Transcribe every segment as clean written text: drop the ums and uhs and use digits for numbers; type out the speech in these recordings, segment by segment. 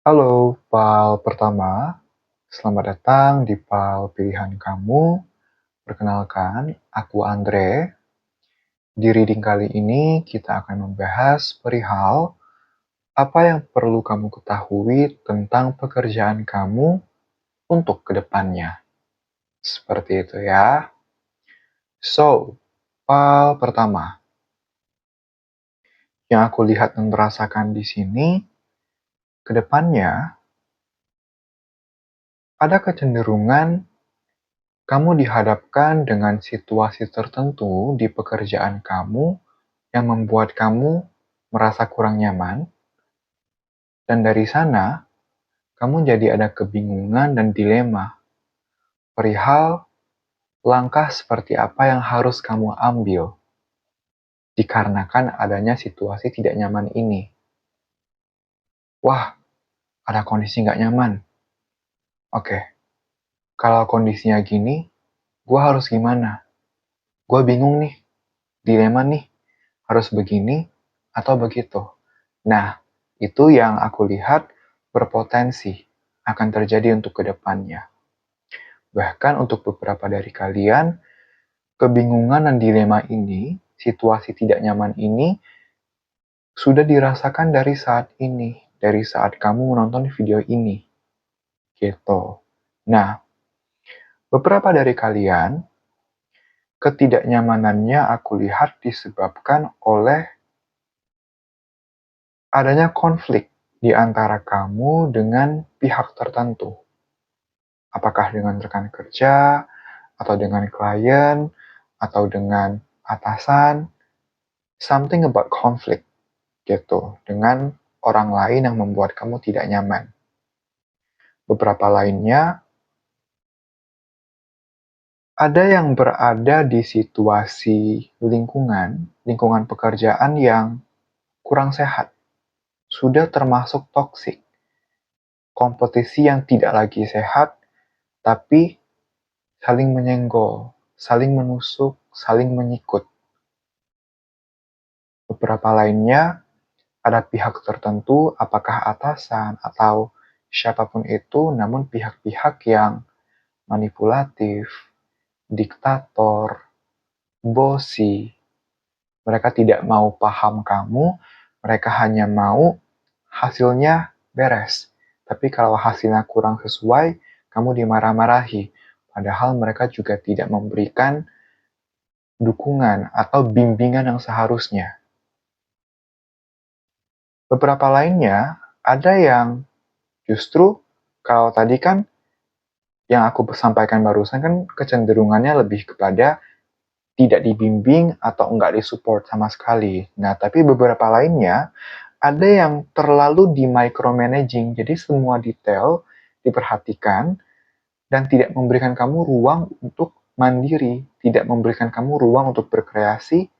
Halo, file pertama. Selamat datang di file pilihan kamu. Perkenalkan, aku Andre. Di reading kali ini, kita akan membahas perihal apa yang perlu kamu ketahui tentang pekerjaan kamu untuk kedepannya. Seperti itu ya. So, file pertama. Yang aku lihat dan merasakan di sini, kedepannya ada kecenderungan kamu dihadapkan dengan situasi tertentu di pekerjaan kamu yang membuat kamu merasa kurang nyaman, dan dari sana kamu jadi ada kebingungan dan dilema perihal langkah seperti apa yang harus kamu ambil dikarenakan adanya situasi tidak nyaman ini. Wah, ada kondisi nggak nyaman. Oke, kalau kondisinya gini, gue harus gimana? Gue bingung nih, dilema nih, harus begini atau begitu. Nah, itu yang aku lihat berpotensi akan terjadi untuk kedepannya. Bahkan untuk beberapa dari kalian, kebingungan dan dilema ini, situasi tidak nyaman ini, sudah dirasakan dari saat ini, dari saat kamu menonton video ini. Gitu. Nah, beberapa dari kalian, ketidaknyamanannya aku lihat disebabkan oleh adanya konflik di antara kamu dengan pihak tertentu. Apakah dengan rekan kerja, atau dengan klien, atau dengan atasan, something about conflict gitu, dengan orang lain yang membuat kamu tidak nyaman. Beberapa lainnya, ada yang berada di situasi lingkungan pekerjaan yang kurang sehat, sudah termasuk toksik, kompetisi yang tidak lagi sehat, tapi saling menyenggol, saling menusuk, saling menyikut. Beberapa lainnya, ada pihak tertentu, apakah atasan atau siapapun itu, namun pihak-pihak yang manipulatif, diktator, bossy. Mereka tidak mau paham kamu, mereka hanya mau hasilnya beres. Tapi kalau hasilnya kurang sesuai, kamu dimarah-marahi. Padahal mereka juga tidak memberikan dukungan atau bimbingan yang seharusnya. Beberapa lainnya, ada yang justru kalau tadi kan yang aku sampaikan barusan kan kecenderungannya lebih kepada tidak dibimbing atau enggak disupport sama sekali. Nah, tapi beberapa lainnya ada yang terlalu di micromanaging, jadi semua detail diperhatikan dan tidak memberikan kamu ruang untuk mandiri, tidak memberikan kamu ruang untuk berkreasi,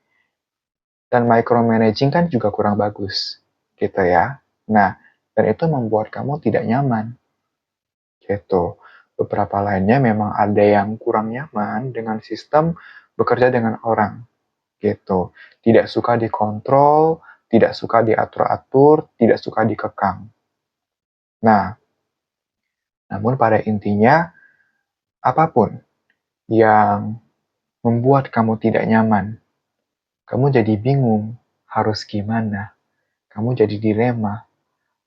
dan micromanaging kan juga kurang bagus, gitu ya. Nah, dan itu membuat kamu tidak nyaman, gitu. Beberapa lainnya memang ada yang kurang nyaman dengan sistem bekerja dengan orang, gitu. Tidak suka dikontrol, tidak suka diatur-atur, tidak suka dikekang. Nah, namun pada intinya, apapun yang membuat kamu tidak nyaman, kamu jadi bingung, harus gimana? Kamu jadi dilema,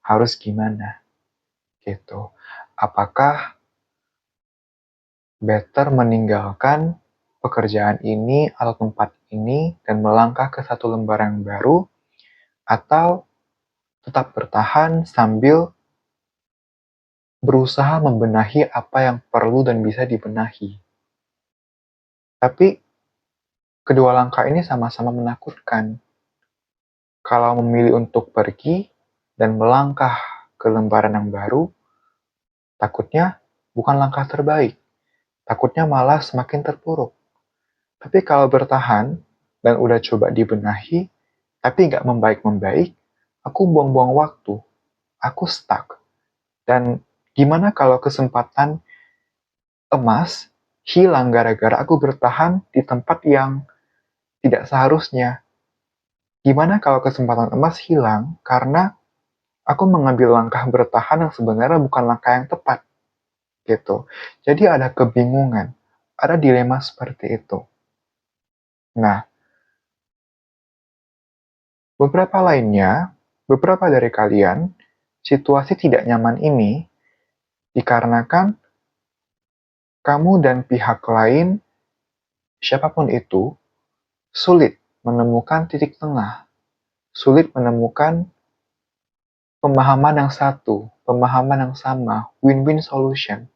harus gimana? Gitu. Apakah better meninggalkan pekerjaan ini atau tempat ini dan melangkah ke satu lembaran baru, atau tetap bertahan sambil berusaha membenahi apa yang perlu dan bisa dibenahi. Tapi kedua langkah ini sama-sama menakutkan. Kalau memilih untuk pergi dan melangkah ke lembaran yang baru, takutnya bukan langkah terbaik. Takutnya malah semakin terpuruk. Tapi kalau bertahan dan udah coba dibenahi, tapi nggak membaik-membaik, aku buang-buang waktu. Aku stuck. Dan gimana kalau kesempatan emas hilang gara-gara aku bertahan di tempat yang tidak seharusnya? Gimana kalau kesempatan emas hilang karena Aku mengambil langkah bertahan yang sebenarnya bukan langkah yang tepat, gitu. Jadi ada kebingungan, ada dilema seperti itu. Nah, beberapa dari kalian, situasi tidak nyaman ini dikarenakan kamu dan pihak lain, siapapun itu, sulit menemukan titik tengah, sulit menemukan pemahaman yang satu, pemahaman yang sama, win-win solution.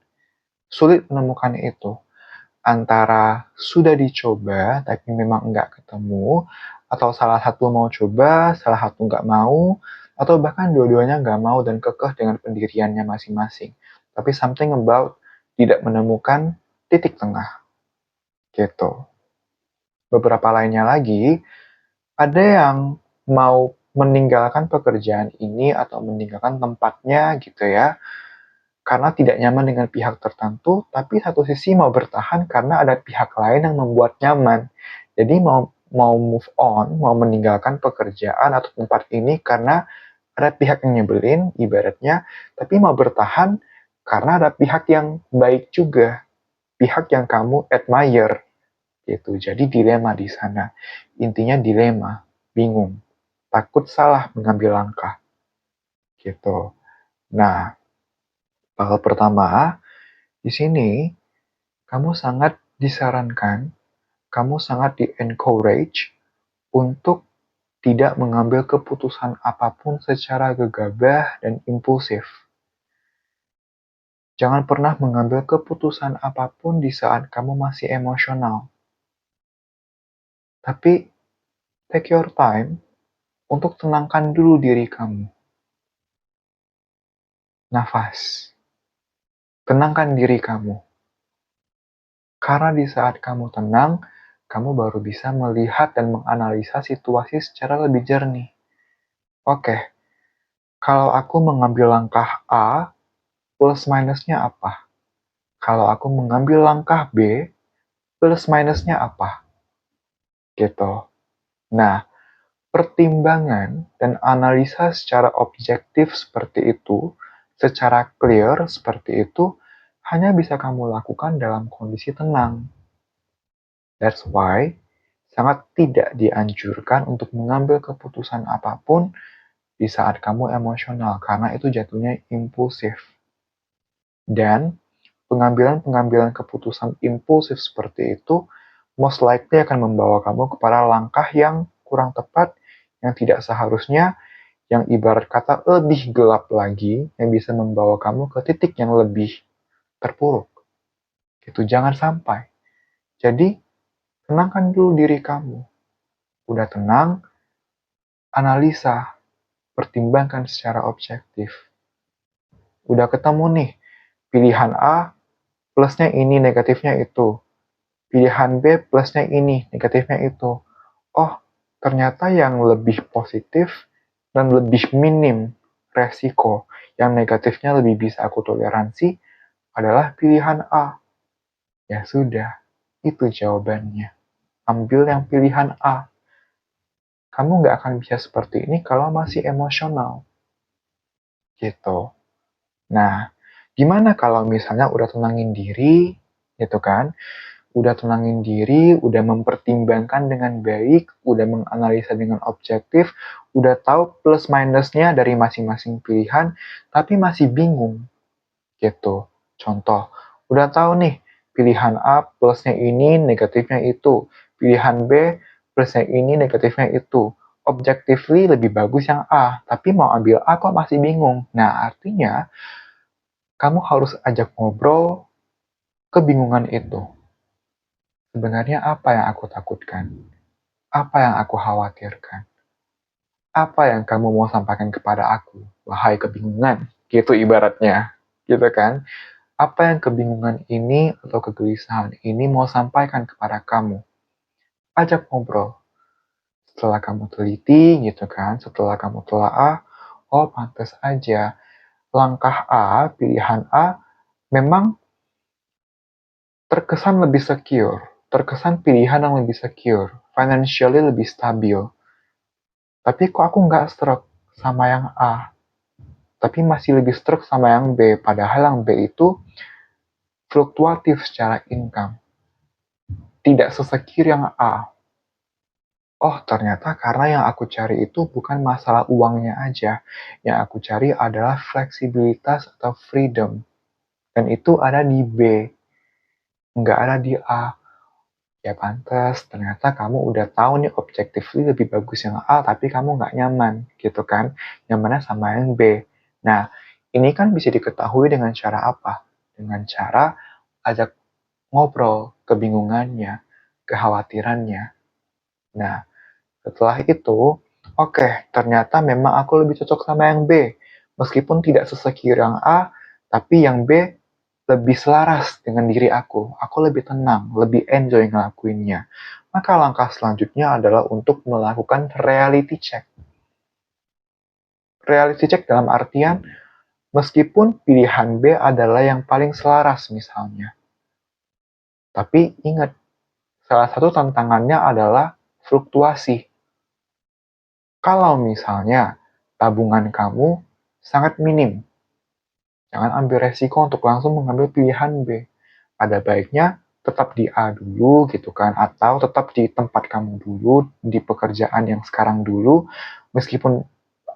Sulit menemukan itu. Antara sudah dicoba tapi memang nggak ketemu, atau salah satu mau coba, salah satu nggak mau, atau bahkan dua-duanya nggak mau dan kekeh dengan pendiriannya masing-masing. Tapi something about tidak menemukan titik tengah, gitu. Beberapa lainnya lagi, ada yang mau meninggalkan pekerjaan ini atau meninggalkan tempatnya gitu ya, karena tidak nyaman dengan pihak tertentu, tapi satu sisi mau bertahan karena ada pihak lain yang membuat nyaman. Jadi mau move on, mau meninggalkan pekerjaan atau tempat ini karena ada pihak yang nyebelin, ibaratnya, tapi mau bertahan karena ada pihak yang baik juga, pihak yang kamu admire, gitu. Jadi dilema di sana. Intinya dilema, bingung, takut salah mengambil langkah, gitu. Nah, hal pertama, di sini kamu sangat disarankan, kamu sangat di-encourage untuk tidak mengambil keputusan apapun secara gegabah dan impulsif. Jangan pernah mengambil keputusan apapun di saat kamu masih emosional. Tapi, take your time untuk tenangkan dulu diri kamu. Nafas. Tenangkan diri kamu. Karena di saat kamu tenang, kamu baru bisa melihat dan menganalisa situasi secara lebih jernih. Oke, kalau aku mengambil langkah A, plus minusnya apa? Kalau aku mengambil langkah B, plus minusnya apa? Gitu. Nah, pertimbangan dan analisa secara objektif seperti itu, secara clear seperti itu, hanya bisa kamu lakukan dalam kondisi tenang. That's why sangat tidak dianjurkan untuk mengambil keputusan apapun di saat kamu emosional, karena itu jatuhnya impulsif. Dan pengambilan-pengambilan keputusan impulsif seperti itu most likely akan membawa kamu kepada langkah yang kurang tepat, yang tidak seharusnya, yang ibarat kata lebih gelap lagi, yang bisa membawa kamu ke titik yang lebih terpuruk. Itu jangan sampai. Jadi, tenangkan dulu diri kamu. Udah tenang, analisa, pertimbangkan secara objektif. Udah ketemu nih, pilihan A, plusnya ini, negatifnya itu. Pilihan B, plusnya ini, negatifnya itu. Oh, ternyata yang lebih positif dan lebih minim resiko, yang negatifnya lebih bisa aku toleransi, adalah pilihan A. Ya sudah, itu jawabannya. Ambil yang pilihan A. Kamu nggak akan bisa seperti ini kalau masih emosional. Gitu. Nah, gimana kalau misalnya udah tenangin diri, gitu kan? Udah tenangin diri, udah mempertimbangkan dengan baik, udah menganalisa dengan objektif, udah tahu plus minusnya dari masing-masing pilihan, tapi masih bingung, gitu. Contoh, udah tahu nih, pilihan A plusnya ini, negatifnya itu. Pilihan B plusnya ini, negatifnya itu. Objectively lebih bagus yang A, tapi mau ambil A kok masih bingung. Nah, artinya kamu harus ajak ngobrol kebingungan itu. Sebenarnya apa yang aku takutkan? Apa yang aku khawatirkan? Apa yang kamu mau sampaikan kepada aku? Wahai kebingungan, gitu ibaratnya. Gitu kan? Apa yang kebingungan ini atau kegelisahan ini mau sampaikan kepada kamu? Ajak ngobrol. Setelah kamu teliti, gitu kan? Setelah kamu telaah, oh pantas aja. Langkah A, pilihan A, memang terkesan lebih secure. Terkesan pilihan yang lebih secure. Financially lebih stabil. Tapi kok aku nggak stroke sama yang A? tapi masih lebih struck sama yang B, padahal yang B itu fluktuatif secara income, tidak sesecure yang A. Oh, ternyata karena yang aku cari itu bukan masalah uangnya aja. Yang aku cari adalah fleksibilitas atau freedom. Dan itu ada di B, nggak ada di A. Ya pantas, ternyata kamu udah tahu nih objectively lebih bagus yang A, tapi kamu nggak nyaman, gitu kan? Nyamannya sama yang B. Nah, ini kan bisa diketahui dengan cara apa? Dengan cara ajak ngobrol kebingungannya, kekhawatirannya. Nah, setelah itu, oke, ternyata memang aku lebih cocok sama yang B. Meskipun tidak sesecure yang A, tapi yang B lebih selaras dengan diri aku. Aku lebih tenang, lebih enjoy ngelakuinnya. Maka langkah selanjutnya adalah untuk melakukan reality check. Reality check dalam artian, meskipun pilihan B adalah yang paling selaras misalnya. Tapi ingat, salah satu tantangannya adalah fluktuasi. Kalau misalnya tabungan kamu sangat minim, jangan ambil resiko untuk langsung mengambil pilihan B. Ada baiknya tetap di A dulu gitu kan, atau tetap di tempat kamu dulu, di pekerjaan yang sekarang dulu, meskipun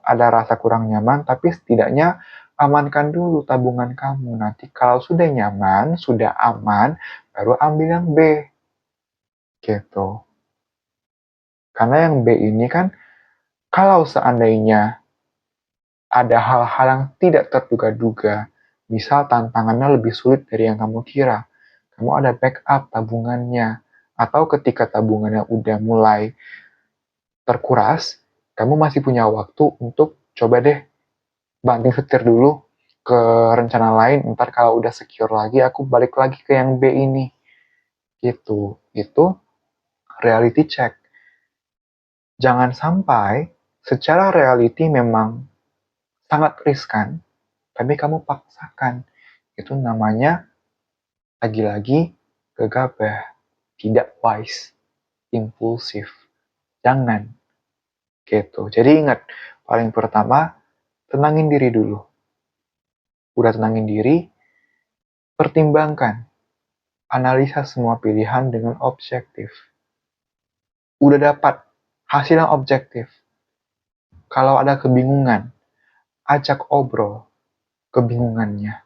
ada rasa kurang nyaman, tapi setidaknya amankan dulu tabungan kamu. Nanti kalau sudah nyaman, sudah aman, baru ambil yang B. Gitu. Karena yang B ini kan, kalau seandainya ada hal-hal yang tidak terduga-duga, misal tantangannya lebih sulit dari yang kamu kira, kamu ada backup tabungannya, atau ketika tabungannya udah mulai terkuras, kamu masih punya waktu untuk coba deh banting setir dulu ke rencana lain, ntar kalau udah secure lagi, aku balik lagi ke yang B ini. Gitu. Itu reality check. Jangan sampai secara reality memang sangat riskan, tapi kamu paksakan. Itu namanya lagi-lagi gegabah, tidak wise, impulsif. Jangan gitu. Jadi ingat, paling pertama tenangin diri dulu. Udah tenangin diri, pertimbangkan, analisa semua pilihan dengan objektif. Udah dapat hasil yang objektif. Kalau ada kebingungan, ajak obrol kebingungannya.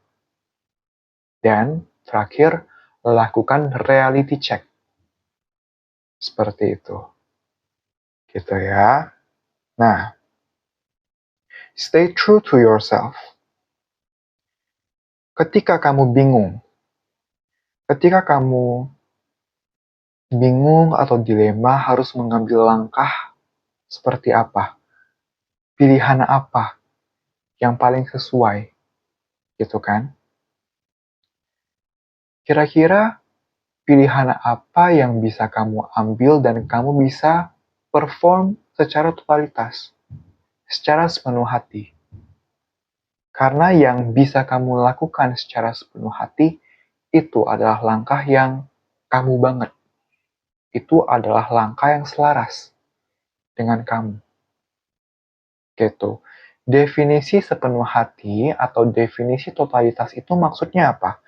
Dan terakhir, lakukan reality check. Seperti itu. Gitu ya. Nah, stay true to yourself. Ketika kamu bingung atau dilema harus mengambil langkah seperti apa, pilihan apa yang paling sesuai, gitu kan? Kira-kira pilihan apa yang bisa kamu ambil dan kamu bisa perform secara totalitas, secara sepenuh hati. Karena yang bisa kamu lakukan secara sepenuh hati, itu adalah langkah yang kamu banget. Itu adalah langkah yang selaras dengan kamu. Gitu. Definisi sepenuh hati atau definisi totalitas itu maksudnya apa?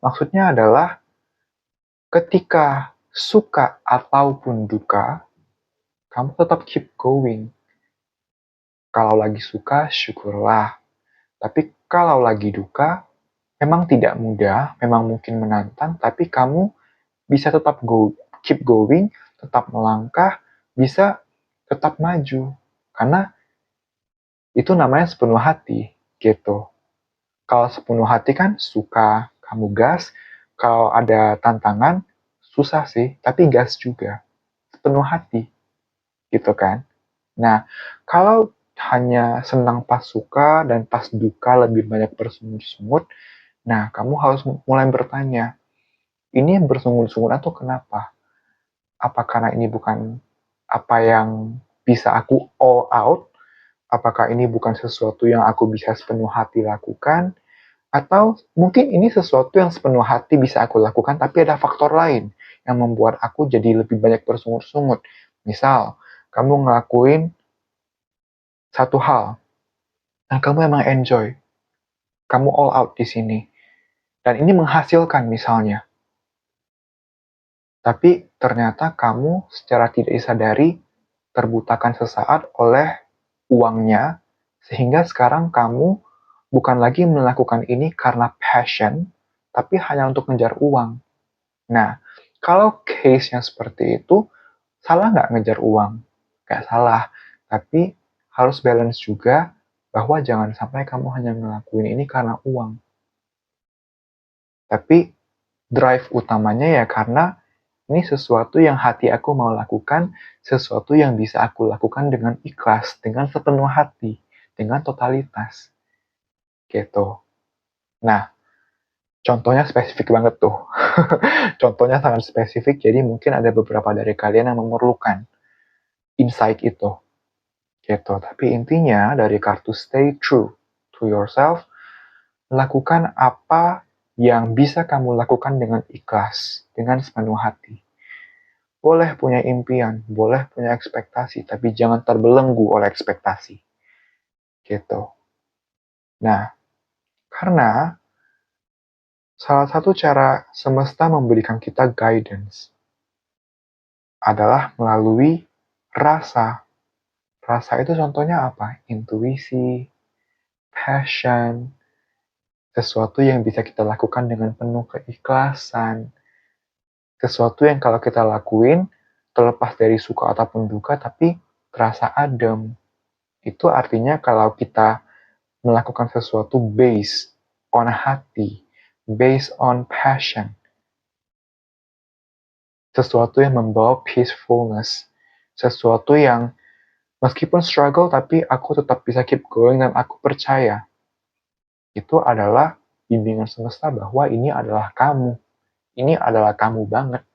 Maksudnya adalah ketika suka ataupun duka, kamu tetap keep going. Kalau lagi suka, syukurlah. Tapi kalau lagi duka, memang tidak mudah, memang mungkin menantang, tapi kamu bisa tetap keep going, tetap melangkah, bisa tetap maju. Karena itu namanya sepenuh hati, gitu. Kalau sepenuh hati kan suka, kamu gas. Kalau ada tantangan, susah sih, tapi gas juga. Sepenuh hati, gitu kan. Nah, kalau hanya senang pas suka dan pas duka lebih banyak bersungut-sungut, nah kamu harus mulai bertanya, ini bersungut-sungut atau kenapa? Apa karena ini bukan apa yang bisa aku all out? Apakah ini bukan sesuatu yang aku bisa sepenuh hati lakukan? Atau mungkin ini sesuatu yang sepenuh hati bisa aku lakukan, tapi ada faktor lain yang membuat aku jadi lebih banyak bersungut-sungut. Misal, kamu ngelakuin satu hal, dan kamu emang enjoy, kamu all out di sini, dan ini menghasilkan misalnya, tapi ternyata kamu secara tidak disadari terbutakan sesaat oleh uangnya, sehingga sekarang kamu bukan lagi melakukan ini karena passion, tapi hanya untuk ngejar uang. Nah, kalau case yang seperti itu, salah nggak ngejar uang? Nggak salah, tapi harus balance juga bahwa jangan sampai kamu hanya ngelakuin ini karena uang. Tapi drive utamanya ya karena ini sesuatu yang hati aku mau lakukan, sesuatu yang bisa aku lakukan dengan ikhlas, dengan sepenuh hati, dengan totalitas. Gitu. Nah, contohnya spesifik banget tuh. Contohnya sangat spesifik, jadi mungkin ada beberapa dari kalian yang memerlukan insight itu. Gitu. Tapi intinya dari kartu stay true to yourself, lakukan apa yang bisa kamu lakukan dengan ikhlas, dengan sepenuh hati. Boleh punya impian, boleh punya ekspektasi, tapi jangan terbelenggu oleh ekspektasi. Gitu. Nah, karena salah satu cara semesta memberikan kita guidance adalah melalui rasa. Rasa itu contohnya apa? Intuisi, passion, sesuatu yang bisa kita lakukan dengan penuh keikhlasan, sesuatu yang kalau kita lakuin, terlepas dari suka ataupun duka, tapi terasa adem. Itu artinya kalau kita melakukan sesuatu based on hati, based on passion, sesuatu yang membawa peacefulness, sesuatu yang meskipun struggle tapi aku tetap bisa keep going dan aku percaya itu adalah bimbingan semesta bahwa ini adalah kamu, ini adalah kamu banget,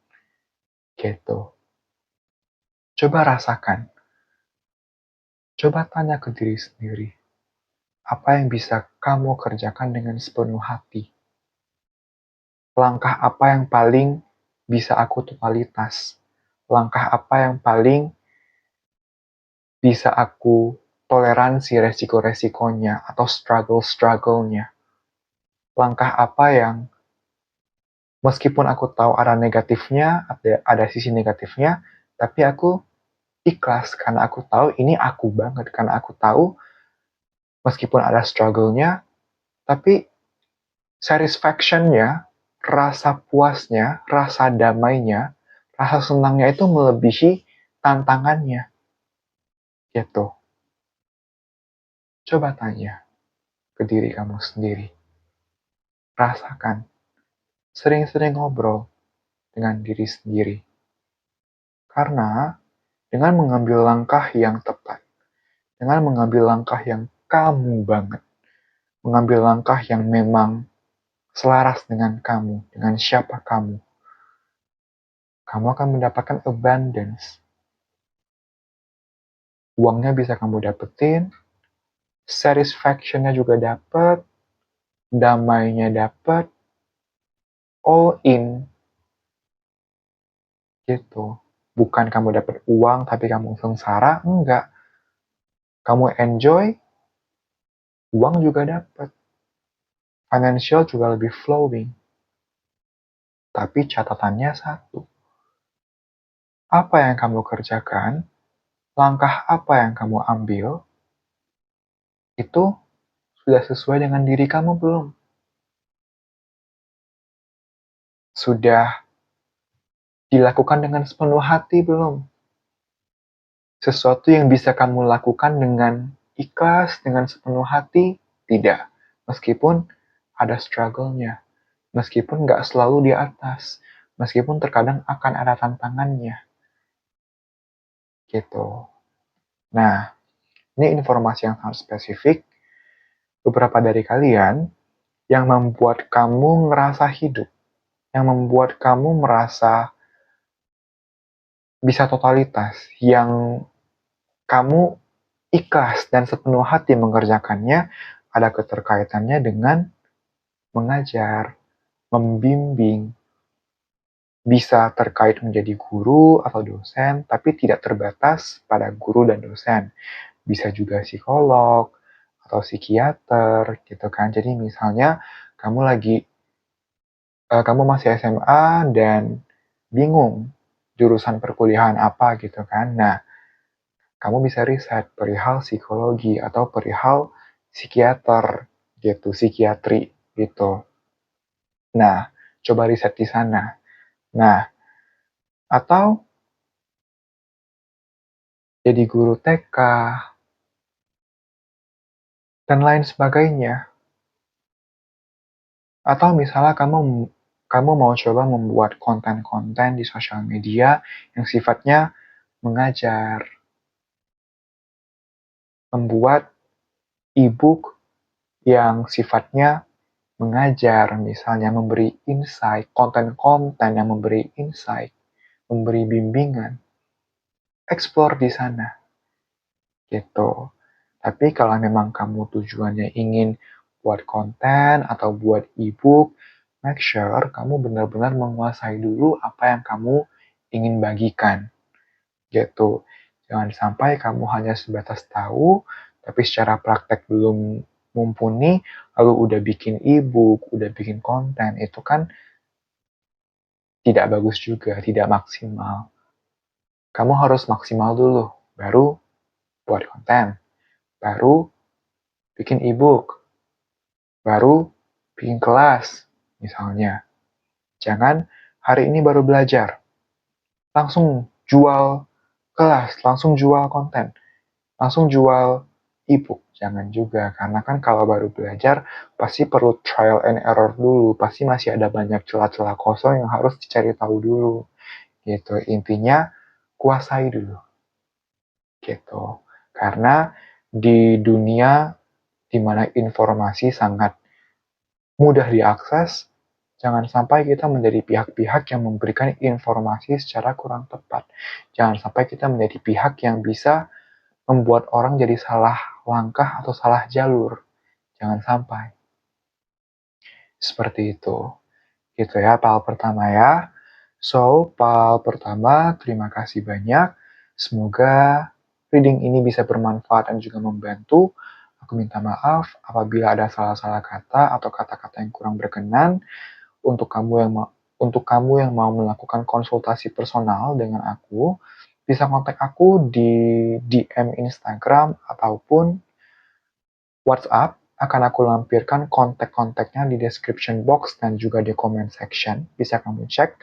gitu. Coba rasakan, coba tanya ke diri sendiri, apa yang bisa kamu kerjakan dengan sepenuh hati? Langkah apa yang paling bisa aku totalitas? Langkah apa yang paling bisa aku toleransi resiko-resikonya atau struggle-struggle-nya? Langkah apa yang meskipun aku tahu ada negatifnya, ada sisi negatifnya, tapi aku ikhlas karena aku tahu ini aku banget, karena aku tahu meskipun ada struggle-nya, tapi satisfaction-nya, rasa puasnya, rasa damainya, rasa senangnya itu melebihi tantangannya. Gitu. Coba tanya ke diri kamu sendiri. Rasakan. Sering-sering ngobrol dengan diri sendiri. Karena dengan mengambil langkah yang tepat, dengan mengambil langkah yang kamu banget, mengambil langkah yang memang selaras dengan kamu, dengan siapa kamu, kamu akan mendapatkan abundance. Uangnya bisa kamu dapetin, satisfaction-nya juga dapet, damainya dapet, all in, gitu. Bukan kamu dapat uang tapi kamu sengsara, enggak. Kamu enjoy, uang juga dapat. Financial juga lebih flowing. Tapi catatannya satu. Apa yang kamu kerjakan, langkah apa yang kamu ambil, itu sudah sesuai dengan diri kamu belum? Sudah dilakukan dengan sepenuh hati belum? Sesuatu yang bisa kamu lakukan dengan ikhlas, dengan sepenuh hati, tidak. Meskipun ada struggle-nya, meskipun nggak selalu di atas, meskipun terkadang akan ada tantangannya. Gitu. Nah, ini informasi yang sangat spesifik. Beberapa dari kalian yang membuat kamu ngerasa hidup, yang membuat kamu merasa bisa totalitas, yang kamu ikhlas dan sepenuh hati mengerjakannya, ada keterkaitannya dengan mengajar, membimbing, bisa terkait menjadi guru atau dosen, tapi tidak terbatas pada guru dan dosen. Bisa juga psikolog, atau psikiater gitu kan. Jadi misalnya kamu masih SMA dan bingung jurusan perkuliahan apa gitu kan. Nah, kamu bisa riset perihal psikologi atau perihal psikiater gitu, psikiatri gitu. Nah, coba riset di sana. Nah, atau jadi guru TK dan lain sebagainya. Atau misalnya kamu mau coba membuat konten-konten di sosial media yang sifatnya mengajar, membuat e-book yang sifatnya mengajar, misalnya memberi insight, konten-konten yang memberi insight, memberi bimbingan, explore di sana, gitu. Tapi kalau memang kamu tujuannya ingin buat konten atau buat e-book, make sure kamu benar-benar menguasai dulu apa yang kamu ingin bagikan, gitu. Jangan sampai kamu hanya sebatas tahu, tapi secara praktek belum mumpuni, lalu udah bikin e-book, udah bikin konten, itu kan tidak bagus juga, tidak maksimal. Kamu harus maksimal dulu, baru buat konten, baru bikin e-book, baru bikin kelas, misalnya. Jangan hari ini baru belajar, langsung jual kelas, langsung jual konten, langsung jual e-book. Jangan juga, karena kan kalau baru belajar, pasti perlu trial and error dulu, pasti masih ada banyak celah-celah kosong yang harus dicari tahu dulu. Gitu, intinya kuasai dulu. Gitu. Karena di dunia di mana informasi sangat mudah diakses, jangan sampai kita menjadi pihak-pihak yang memberikan informasi secara kurang tepat. Jangan sampai kita menjadi pihak yang bisa membuat orang jadi salah langkah atau salah jalur. Jangan sampai. Seperti itu. Gitu ya, PAL pertama ya. So, PAL pertama, terima kasih banyak. Semoga reading ini bisa bermanfaat dan juga membantu. Aku minta maaf apabila ada salah-salah kata atau kata-kata yang kurang berkenan. Untuk kamu yang mau melakukan konsultasi personal dengan aku, bisa kontak aku di DM Instagram ataupun WhatsApp. Akan aku lampirkan kontak-kontaknya di description box dan juga di comment section. Bisa kamu cek.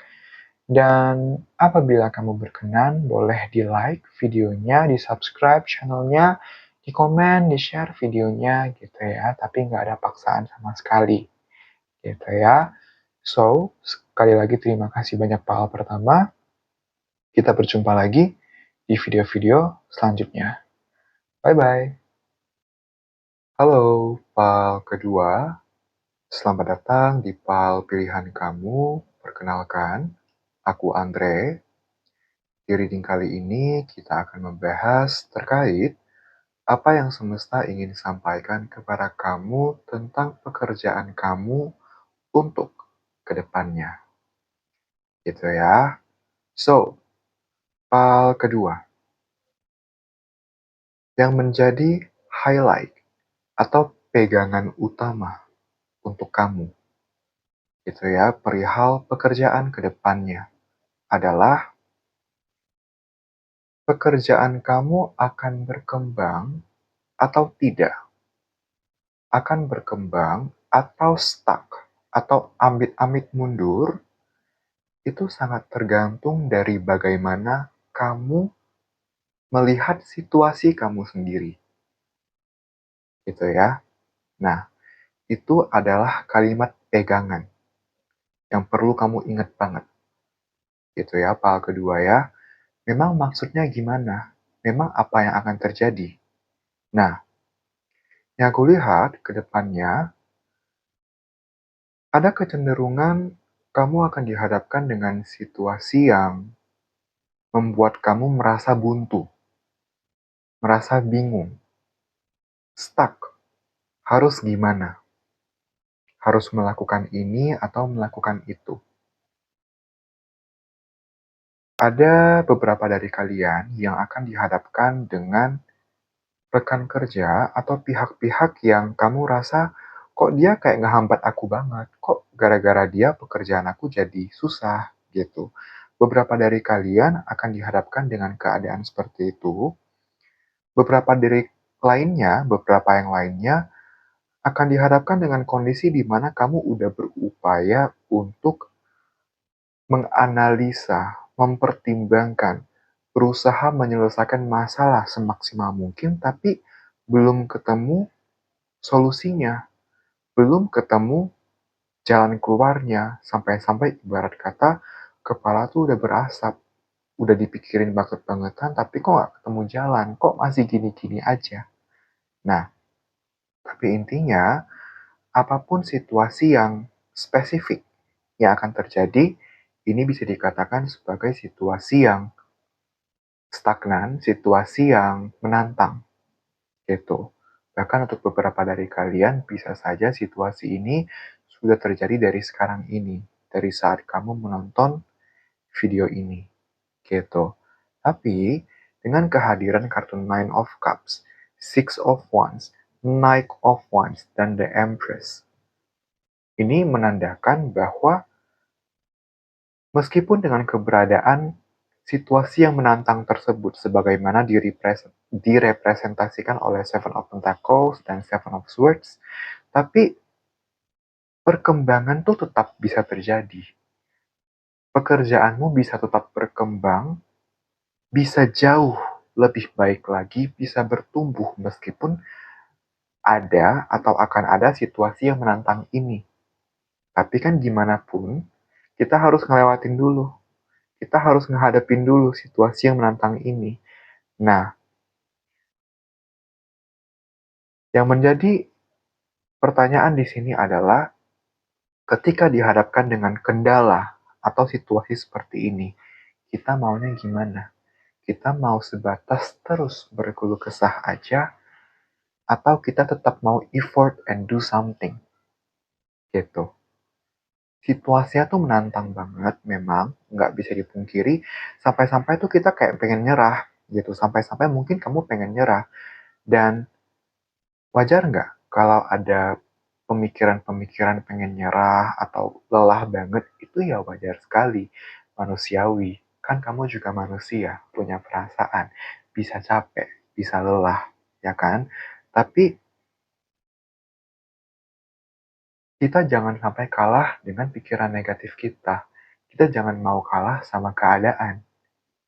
Dan apabila kamu berkenan, boleh di-like videonya, di-subscribe channelnya, di-komen, di-share videonya gitu ya. Tapi nggak ada paksaan sama sekali gitu ya. So, sekali lagi terima kasih banyak PAL pertama. Kita berjumpa lagi di video-video selanjutnya. Bye-bye. Halo, PAL kedua. Selamat datang di PAL pilihan kamu. Perkenalkan, aku Andre. Di reading kali ini kita akan membahas terkait apa yang semesta ingin sampaikan kepada kamu tentang pekerjaan kamu untuk kedepannya. Gitu ya. So, PAL kedua. Yang menjadi highlight atau pegangan utama untuk kamu. Gitu ya, perihal pekerjaan kedepannya adalah pekerjaan kamu akan berkembang atau tidak, akan berkembang atau stuck, atau amit-amit mundur, itu sangat tergantung dari bagaimana kamu melihat situasi kamu sendiri. Gitu ya. Nah, itu adalah kalimat pegangan yang perlu kamu ingat banget. Gitu ya, PAL kedua ya. Memang maksudnya gimana? Memang apa yang akan terjadi? Nah, yang aku lihat ke depannya, ada kecenderungan kamu akan dihadapkan dengan situasi yang membuat kamu merasa buntu, merasa bingung, stuck. Harus gimana? Harus melakukan ini atau melakukan itu? Ada beberapa dari kalian yang akan dihadapkan dengan rekan kerja atau pihak-pihak yang kamu rasa kok dia kayak ngehambat aku banget, kok gara-gara dia pekerjaan aku jadi susah gitu. Beberapa dari kalian akan dihadapkan dengan keadaan seperti itu. Beberapa yang lainnya akan dihadapkan dengan kondisi di mana kamu udah berupaya untuk menganalisa, mempertimbangkan, berusaha menyelesaikan masalah semaksimal mungkin, tapi belum ketemu solusinya, belum ketemu jalan keluarnya, sampai-sampai ibarat kata kepala tuh udah berasap, udah dipikirin banget-bangetan, tapi kok nggak ketemu jalan, kok masih gini-gini aja. Nah, tapi intinya, apapun situasi yang spesifik yang akan terjadi, ini bisa dikatakan sebagai situasi yang stagnan, situasi yang menantang, gitu. Bahkan untuk beberapa dari kalian, bisa saja situasi ini sudah terjadi dari sekarang ini, dari saat kamu menonton video ini, gitu. Tapi, dengan kehadiran kartu Nine of Cups, Six of Wands, Knight of Wands, dan The Empress, ini menandakan bahwa meskipun dengan keberadaan situasi yang menantang tersebut sebagaimana direpresentasikan oleh Seven of Pentacles dan Seven of Swords, tapi perkembangan tuh tetap bisa terjadi. Pekerjaanmu bisa tetap berkembang, bisa jauh lebih baik lagi, bisa bertumbuh meskipun ada atau akan ada situasi yang menantang ini. Tapi kan gimana pun, kita harus ngelewatin dulu. Kita harus menghadapin dulu situasi yang menantang ini. Nah, yang menjadi pertanyaan di sini adalah ketika dihadapkan dengan kendala atau situasi seperti ini, kita maunya gimana? Kita mau sebatas terus berkeluh kesah aja, atau kita tetap mau effort and do something? Gitu. Situasinya tuh menantang banget memang, nggak bisa dipungkiri, sampai-sampai tuh kita kayak pengen nyerah, gitu. Sampai-sampai mungkin kamu pengen nyerah, dan wajar nggak kalau ada pemikiran-pemikiran pengen nyerah atau lelah banget, itu ya wajar sekali, manusiawi. Kan kamu juga manusia, punya perasaan, bisa capek, bisa lelah, ya kan? Tapi kita jangan sampai kalah dengan pikiran negatif kita. Kita jangan mau kalah sama keadaan,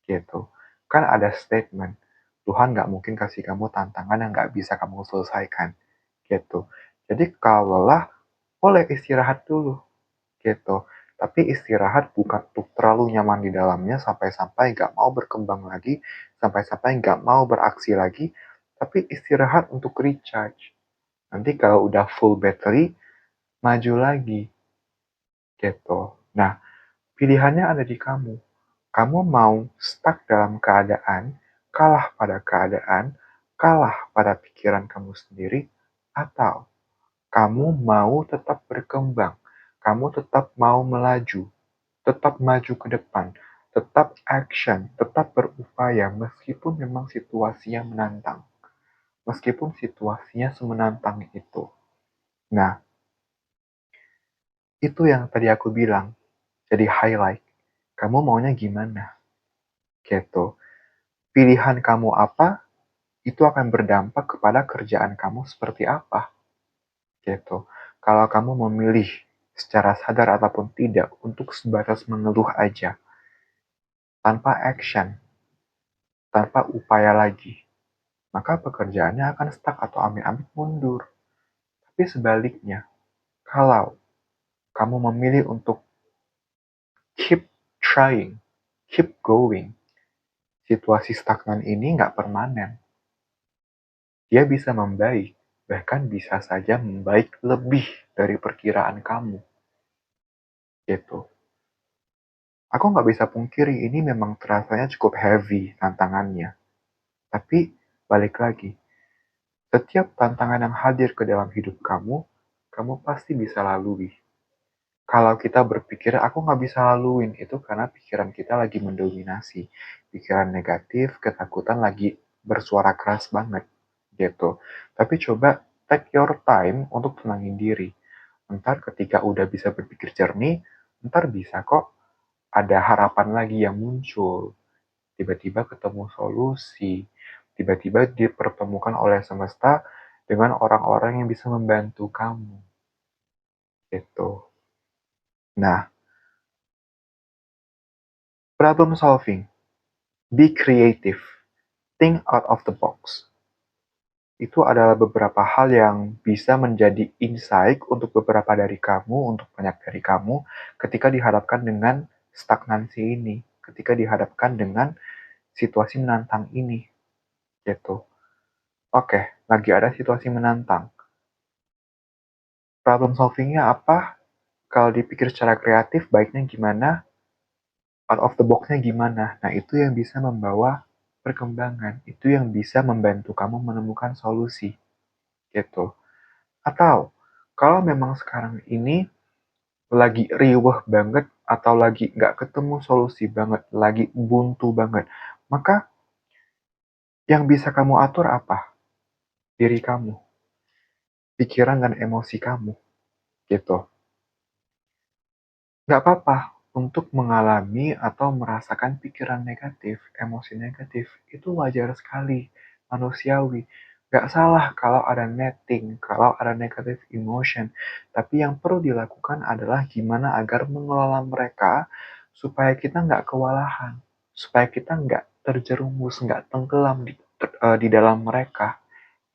gitu. Kan ada statement, Tuhan nggak mungkin kasih kamu tantangan yang nggak bisa kamu selesaikan, gitu. Jadi kalau lelah, boleh istirahat dulu, gitu. Tapi istirahat bukan untuk terlalu nyaman di dalamnya sampai-sampai nggak mau berkembang lagi, sampai-sampai nggak mau beraksi lagi, tapi istirahat untuk recharge. Nanti kalau udah full battery, maju lagi, gitu. Nah, pilihannya ada di kamu. Kamu mau stuck dalam keadaan, kalah pada keadaan, kalah pada pikiran kamu sendiri, atau kamu mau tetap berkembang, kamu tetap mau melaju, tetap maju ke depan, tetap action, tetap berupaya meskipun memang situasinya menantang. Meskipun situasinya semenantang itu. Nah, itu yang tadi aku bilang. Jadi highlight. Kamu maunya gimana? Gitu. Pilihan kamu apa, itu akan berdampak kepada kerjaan kamu seperti apa. Gitu. Kalau kamu memilih secara sadar ataupun tidak untuk sebatas mengeluh aja, tanpa action, tanpa upaya lagi, maka pekerjaannya akan stuck atau amit-amit mundur. Tapi sebaliknya, kalau kamu memilih untuk keep trying, keep going, situasi stagnan ini nggak permanen. Dia bisa membaik, bahkan bisa saja membaik lebih dari perkiraan kamu. Gitu. Aku nggak bisa pungkiri ini memang terasanya cukup heavy tantangannya. Tapi balik lagi, setiap tantangan yang hadir ke dalam hidup kamu, kamu pasti bisa lalui. Kalau kita berpikir, aku nggak bisa laluin, itu karena pikiran kita lagi mendominasi. Pikiran negatif, ketakutan lagi bersuara keras banget. gitu. Tapi coba take your time untuk tenangin diri. Ntar ketika udah bisa berpikir jernih, ntar bisa kok ada harapan lagi yang muncul. Tiba-tiba ketemu solusi, tiba-tiba dipertemukan oleh semesta dengan orang-orang yang bisa membantu kamu. Gitu. Nah, problem solving, be creative, think out of the box. Itu adalah beberapa hal yang bisa menjadi insight untuk beberapa dari kamu, untuk banyak dari kamu, ketika dihadapkan dengan stagnansi ini, ketika dihadapkan dengan situasi menantang ini, gitu. Oke, lagi ada situasi menantang. Problem solvingnya apa? Kalau dipikir secara kreatif, baiknya gimana? Out of the box-nya gimana? Nah, itu yang bisa membawa perkembangan. Itu yang bisa membantu kamu menemukan solusi, gitu. Atau, kalau memang sekarang ini lagi riweh banget, atau lagi nggak ketemu solusi banget, lagi buntu banget, maka yang bisa kamu atur apa? Diri kamu, pikiran dan emosi kamu, gitu. Nggak apa-apa untuk mengalami atau merasakan pikiran negatif, emosi negatif. Itu wajar sekali, manusiawi. Nggak salah kalau ada netting, kalau ada negative emotion. Tapi yang perlu dilakukan adalah gimana agar mengelola mereka supaya kita nggak kewalahan, supaya kita nggak terjerumus, nggak tenggelam di dalam mereka,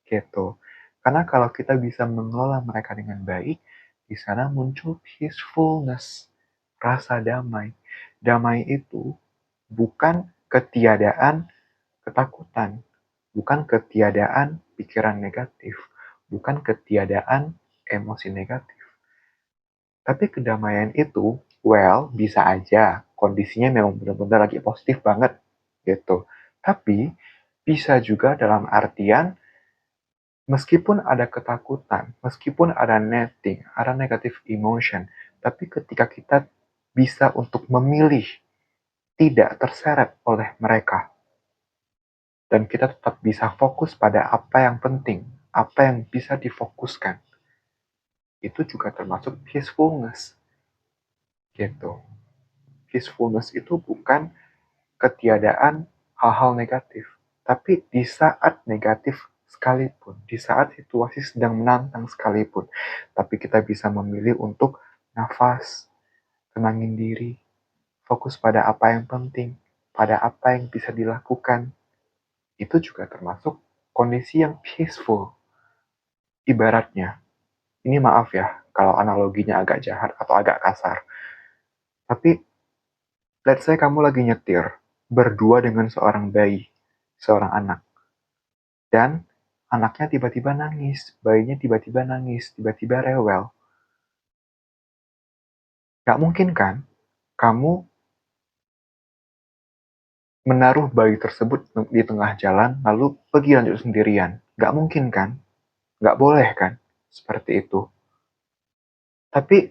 gitu. Karena kalau kita bisa mengelola mereka dengan baik, di sana muncul peacefulness, rasa damai. Damai itu bukan ketiadaan ketakutan, bukan ketiadaan pikiran negatif, bukan ketiadaan emosi negatif. Tapi kedamaian itu, well, bisa aja kondisinya memang benar-benar lagi positif banget, gitu. Tapi bisa juga dalam artian meskipun ada ketakutan, meskipun ada netting, ada negative emotion, tapi ketika kita bisa untuk memilih tidak terseret oleh mereka, dan kita tetap bisa fokus pada apa yang penting, apa yang bisa difokuskan, itu juga termasuk peacefulness, gitu. Peacefulness itu bukan ketiadaan hal-hal negatif, tapi di saat negatif sekalipun, di saat situasi sedang menantang sekalipun, tapi kita bisa memilih untuk nafas, tenangin diri, fokus pada apa yang penting, pada apa yang bisa dilakukan. Itu juga termasuk kondisi yang peaceful. Ibaratnya, ini maaf ya kalau analoginya agak jahat atau agak kasar, tapi let's say kamu lagi nyetir, berdua dengan seorang bayi, seorang anak, dan anaknya tiba-tiba nangis, bayinya tiba-tiba nangis, tiba-tiba rewel. Gak mungkin kan kamu menaruh bayi tersebut di tengah jalan lalu pergi lanjut sendirian. Gak mungkin kan? Gak boleh kan? Seperti itu. Tapi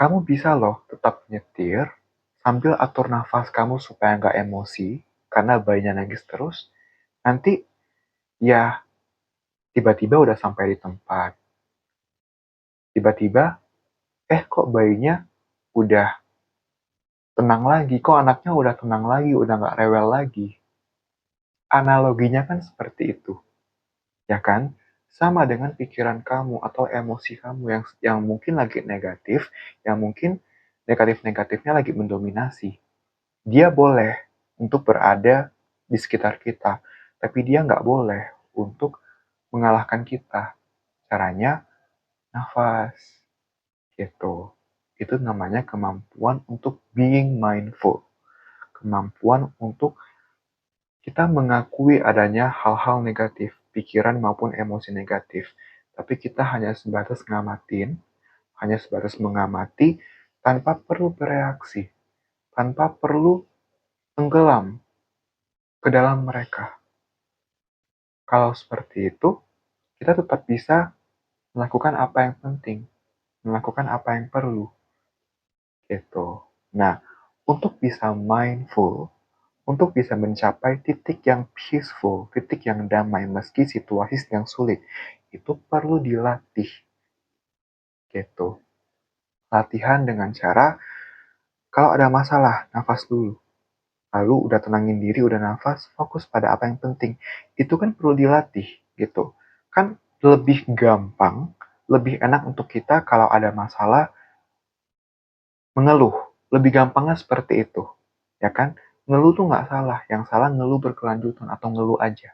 kamu bisa loh tetap nyetir sambil atur nafas kamu supaya gak emosi karena bayinya nangis terus. Nanti ya tiba-tiba udah sampai di tempat. Tiba-tiba kok bayinya udah tenang lagi, kok anaknya udah tenang lagi, udah nggak rewel lagi. Analoginya kan seperti itu, ya kan? Sama dengan pikiran kamu atau emosi kamu yang mungkin lagi negatif, yang mungkin negatif-negatifnya lagi mendominasi. Dia boleh untuk berada di sekitar kita, tapi dia nggak boleh untuk mengalahkan kita. Caranya nafas, gitu. Itu namanya kemampuan untuk being mindful. Kemampuan untuk kita mengakui adanya hal-hal negatif, pikiran maupun emosi negatif. Tapi kita hanya sebatas ngamatin, hanya sebatas mengamati tanpa perlu bereaksi, tanpa perlu tenggelam ke dalam mereka. Kalau seperti itu, kita tetap bisa melakukan apa yang penting, melakukan apa yang perlu, gitu. Nah, untuk bisa mindful, untuk bisa mencapai titik yang peaceful, titik yang damai meski situasi sedang sulit. Itu perlu dilatih. Gitu. Latihan dengan cara kalau ada masalah, nafas dulu. Lalu udah tenangin diri, udah nafas, fokus pada apa yang penting. Itu kan perlu dilatih gitu. Kan lebih gampang, lebih enak untuk kita kalau ada masalah mengeluh. Lebih gampangnya seperti itu. Ya kan? Ngeluh tuh nggak salah. Yang salah ngeluh berkelanjutan atau ngeluh aja.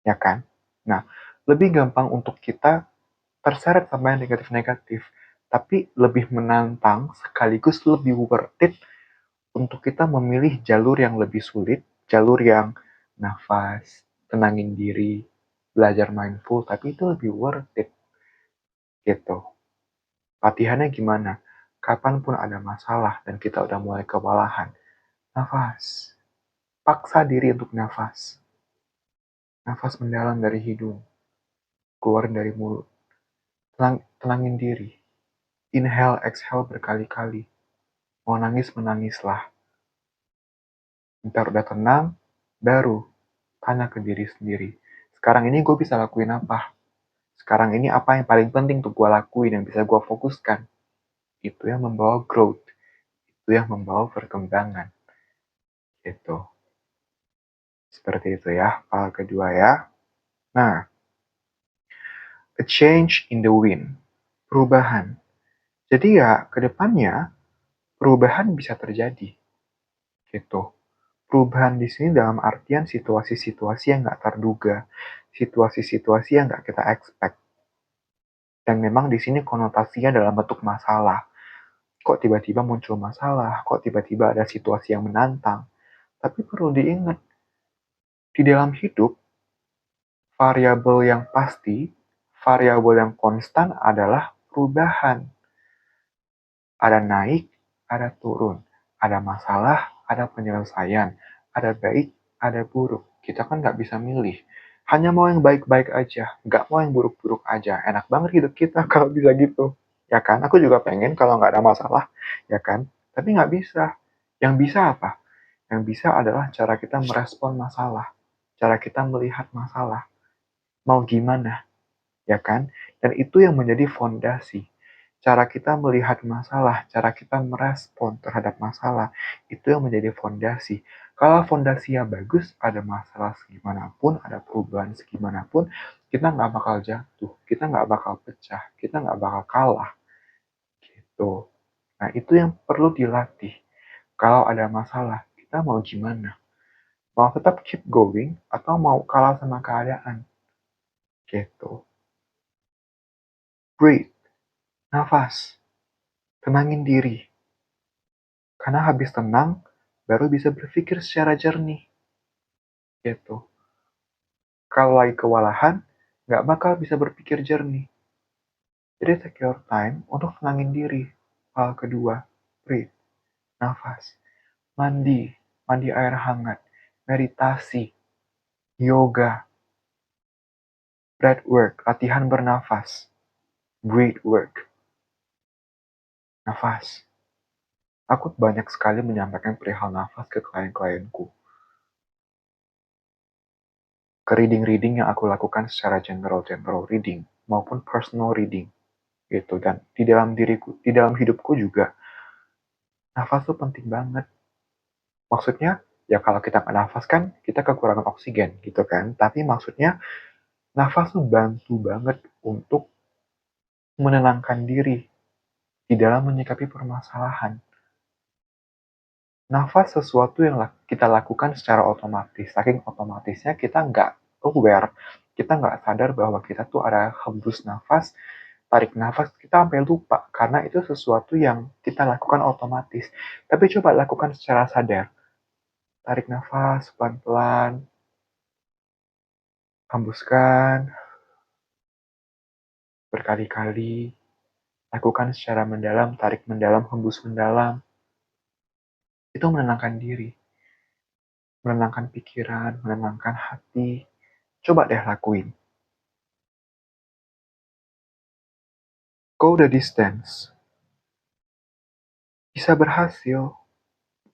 Ya kan? Nah, lebih gampang untuk kita terseret sama yang negatif-negatif. Tapi lebih menantang sekaligus lebih worth it untuk kita memilih jalur yang lebih sulit, jalur yang nafas, tenangin diri, belajar mindful, tapi itu lebih worth it, gitu. Latihannya gimana? Kapanpun ada masalah dan kita udah mulai kewalahan, nafas. Paksa diri untuk nafas. Nafas mendalam dari hidung, keluar dari mulut. Tenangin diri. Inhale, exhale berkali-kali. Mau nangis, menangislah. Ntar udah tenang, baru tanya ke diri sendiri. Sekarang ini gue bisa lakuin apa? Sekarang ini apa yang paling penting untuk gue lakuin yang bisa gue fokuskan? Itu yang membawa growth. Itu yang membawa perkembangan. Gitu. Seperti itu ya, hal kedua ya. Nah, a change in the wind. Perubahan. Jadi ya, ke depannya perubahan bisa terjadi. Gitu. Perubahan di sini dalam artian situasi-situasi yang nggak terduga. Situasi-situasi yang nggak kita expect. Dan memang di sini konotasinya dalam bentuk masalah. Kok tiba-tiba muncul masalah? Kok tiba-tiba ada situasi yang menantang? Tapi perlu diingat, di dalam hidup, variabel yang pasti, variabel yang konstan adalah perubahan. Ada naik, ada turun. Ada masalah, ada penyelesaian. Ada baik, ada buruk. Kita kan nggak bisa milih. Hanya mau yang baik-baik aja, nggak mau yang buruk-buruk aja. Enak banget hidup kita kalau bisa gitu. Ya kan? Aku juga pengen kalau nggak ada masalah, ya kan? Tapi nggak bisa. Yang bisa apa? Yang bisa adalah cara kita merespon masalah. Cara kita melihat masalah. Mau gimana? Ya kan? Dan itu yang menjadi fondasi. Cara kita melihat masalah, cara kita merespon terhadap masalah, itu yang menjadi fondasi. Kalau fondasinya bagus, ada masalah segimanapun, ada perubahan segimanapun, kita nggak bakal jatuh, kita nggak bakal pecah, kita nggak bakal kalah. Gitu. Nah, itu yang perlu dilatih. Kalau ada masalah, kita mau gimana? Mau tetap keep going, atau mau kalah sama keadaan? Gitu. Breathe. Nafas. Tenangin diri. Karena habis tenang, baru bisa berpikir secara jernih. Gitu. Kalau lagi kewalahan, nggak bakal bisa berpikir jernih. Jadi take your time untuk tenangin diri. Hal kedua, breathe, nafas, mandi, mandi air hangat, meditasi, yoga, breath work, latihan bernafas, breathe work, nafas. Aku banyak sekali menyampaikan perihal nafas ke klien-klienku. Ke reading-reading yang aku lakukan secara general reading maupun personal reading gitu. Dan di dalam diriku, di dalam hidupku juga nafas tuh penting banget. Maksudnya ya kalau kita nggak nafas kan kita kekurangan oksigen gitu kan. Tapi maksudnya nafas tuh bantu banget untuk menenangkan diri di dalam menyikapi permasalahan. Nafas sesuatu yang kita lakukan secara otomatis. Saking otomatisnya kita nggak aware, kita nggak sadar bahwa kita tuh ada hembus nafas, tarik nafas, kita sampai lupa. Karena itu sesuatu yang kita lakukan otomatis. Tapi coba lakukan secara sadar. Tarik nafas pelan-pelan, hembuskan berkali-kali. Lakukan secara mendalam, tarik mendalam, hembus mendalam. Itu menenangkan diri, menenangkan pikiran, menenangkan hati. Coba deh lakuin. Go the distance. Bisa berhasil.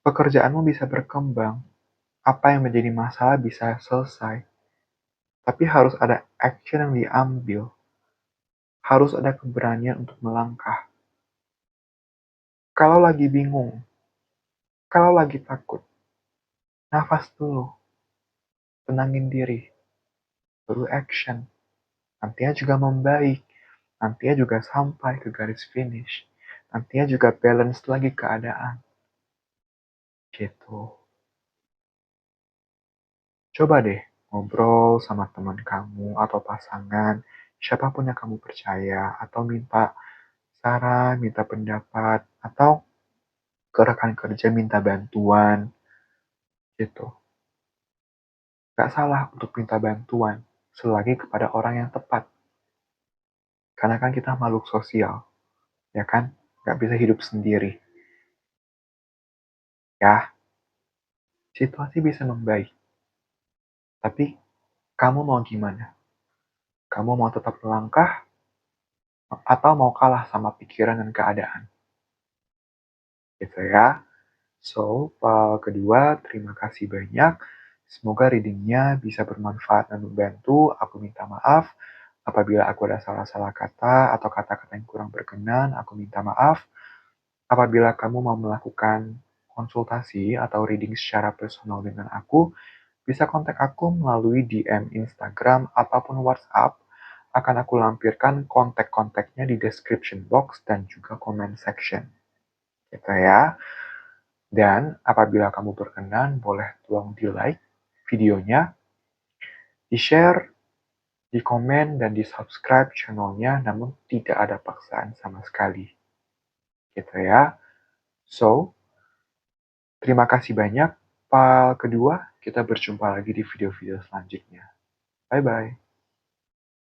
Pekerjaanmu bisa berkembang. apa yang menjadi masalah bisa selesai. Tapi harus ada action yang diambil. Harus ada keberanian untuk melangkah. Kalau lagi bingung, kalau lagi takut, nafas dulu, tenangin diri, baru action. Nantinya juga membaik, nantinya juga sampai ke garis finish, nantinya juga balance lagi keadaan. Gitu. Coba deh ngobrol sama teman kamu atau pasangan, siapapun yang kamu percaya, atau minta saran, minta pendapat, atau ke rekan kerja minta bantuan, gitu. Gak salah untuk minta bantuan, selagi kepada orang yang tepat. Karena kan kita makhluk sosial, ya kan? Gak bisa hidup sendiri. Ya, situasi bisa membaik. Tapi, kamu mau gimana? Kamu mau tetap melangkah, atau mau kalah sama pikiran dan keadaan? Gitu ya. So, kedua, terima kasih banyak. Semoga readingnya bisa bermanfaat dan membantu. Aku minta maaf apabila aku ada salah-salah kata atau kata-kata yang kurang berkenan. Aku minta maaf. Apabila kamu mau melakukan konsultasi atau reading secara personal dengan aku, bisa kontak aku melalui DM Instagram ataupun WhatsApp. Akan aku lampirkan kontak-kontaknya di description box dan juga comment section. Gitu ya. Dan apabila kamu berkenan, boleh tolong di-like videonya, di-share, di-komen, dan di-subscribe channelnya, namun tidak ada paksaan sama sekali. Gitu ya. So, terima kasih banyak. File kedua, kita berjumpa lagi di video-video selanjutnya. Bye-bye.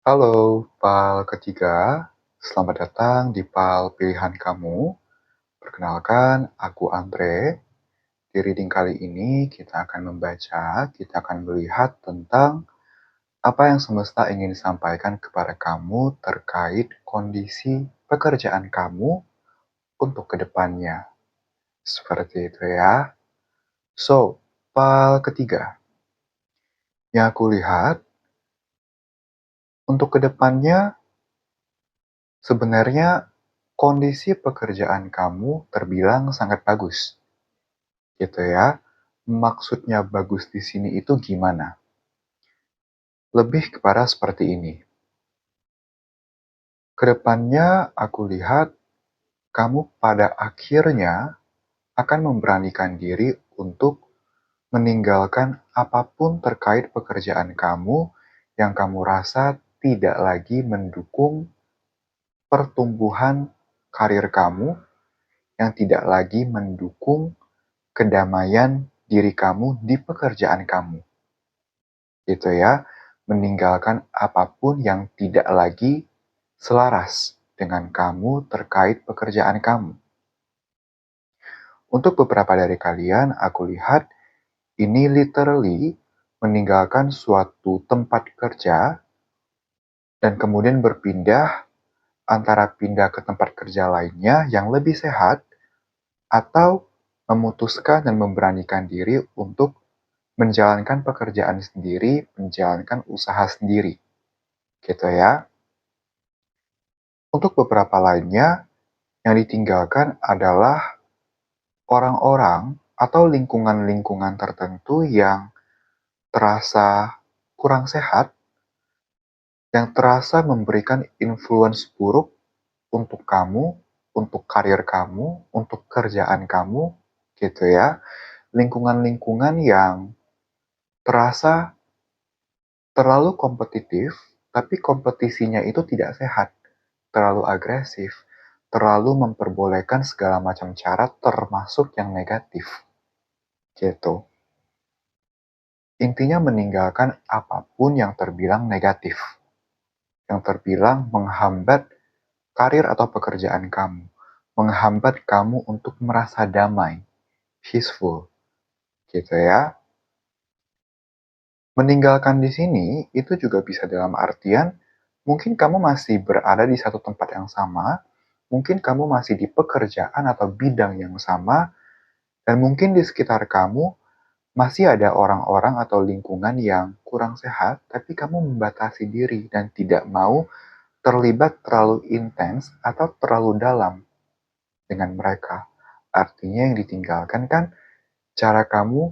Halo, file ketiga. Selamat datang di file pilihan kamu. Perkenalkan, aku Andre. Di reading kali ini, kita akan membaca, kita akan melihat tentang apa yang semesta ingin sampaikan kepada kamu terkait kondisi pekerjaan kamu untuk kedepannya. Seperti itu ya. So, file ketiga. Yang aku lihat, untuk kedepannya, sebenarnya kondisi pekerjaan kamu terbilang sangat bagus. Gitu ya. Maksudnya bagus di sini itu gimana? Lebih kepada seperti ini. Kedepannya aku lihat kamu pada akhirnya akan memberanikan diri untuk meninggalkan apapun terkait pekerjaan kamu yang kamu rasa tidak lagi mendukung pertumbuhan karir kamu, yang tidak lagi mendukung kedamaian diri kamu di pekerjaan kamu. Gitu ya, meninggalkan apapun yang tidak lagi selaras dengan kamu terkait pekerjaan kamu. Untuk beberapa dari kalian, aku lihat ini literally meninggalkan suatu tempat kerja dan kemudian berpindah antara pindah ke tempat kerja lainnya yang lebih sehat atau memutuskan dan memberanikan diri untuk menjalankan pekerjaan sendiri, menjalankan usaha sendiri. Gitu ya. Untuk beberapa lainnya, yang ditinggalkan adalah orang-orang atau lingkungan-lingkungan tertentu yang terasa kurang sehat, yang terasa memberikan influence buruk untuk kamu, untuk karir kamu, untuk kerjaan kamu, gitu ya. Lingkungan-lingkungan yang terasa terlalu kompetitif, tapi kompetisinya itu tidak sehat, terlalu agresif, terlalu memperbolehkan segala macam cara termasuk yang negatif. Gitu. Intinya meninggalkan apapun yang terbilang negatif, yang terbilang menghambat karir atau pekerjaan kamu, menghambat kamu untuk merasa damai, peaceful, gitu ya. Meninggalkan di sini itu juga bisa dalam artian mungkin kamu masih berada di satu tempat yang sama, mungkin kamu masih di pekerjaan atau bidang yang sama, dan mungkin di sekitar kamu Masih ada orang-orang atau lingkungan yang kurang sehat, tapi kamu membatasi diri dan tidak mau terlibat terlalu intens atau terlalu dalam dengan mereka. Artinya yang ditinggalkan kan cara kamu